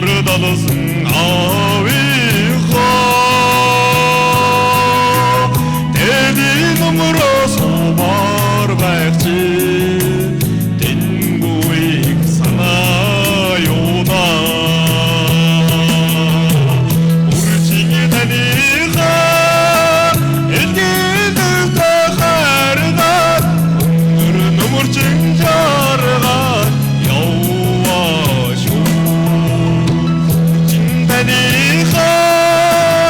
далсан аавынхаа тэдний нумроо сумаар байх чи тэнгуйг санаа юу даа үржин таныхаа элгийн дэвтэ хайрнаа өнөр нумрчин жаргаа яваа шүү таныхаа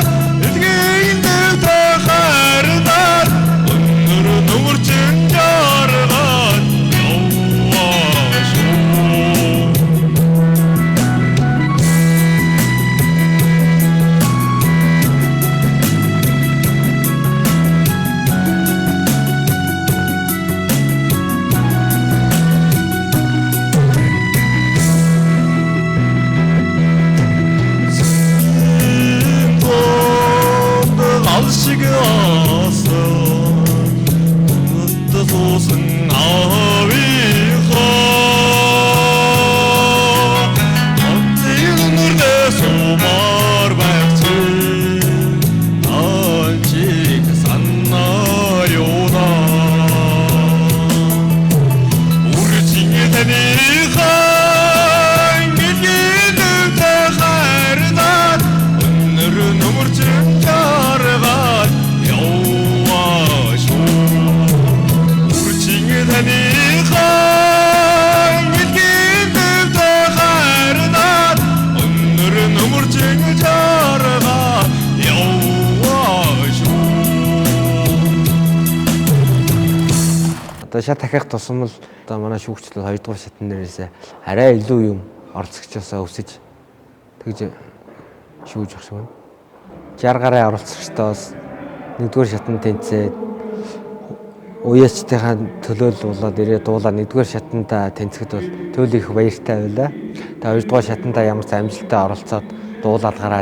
элгийн дэвтэ хайрнаа өнөр нумрчин жаргаа яваа шүү алшиг асан өтөсөн аавынхаа онцгийн нүрдээ сумаар байх чи анчиг санаа юу даа үржин таныхаа элгийн дэвтэ хайрнаа өнөр нумрчин жаргаа яваа шүү үржин таныхаа элгийн дэвтэ хайрнаа өнөр нумрчин жаргаа яваа шүү. Одоо шат дахиах тусмал одоо манай шүүгчлүүд 2 дугаар шатны дээрээс арай илүү юм оролцогчоосоо өсөж тэгж шүүж явах шиг байна. 60 гаруй оролцогчдоос 1-р шатанд тэнцээд уяачтайхаа төлөөлөлд ирээд дуулаа 1-р шатанда тэнцэхэд бол туйл их баяртай байлаа. Тэгээ 2-р шатанда ямар ч амжилттай оролцоод дуулаад гараад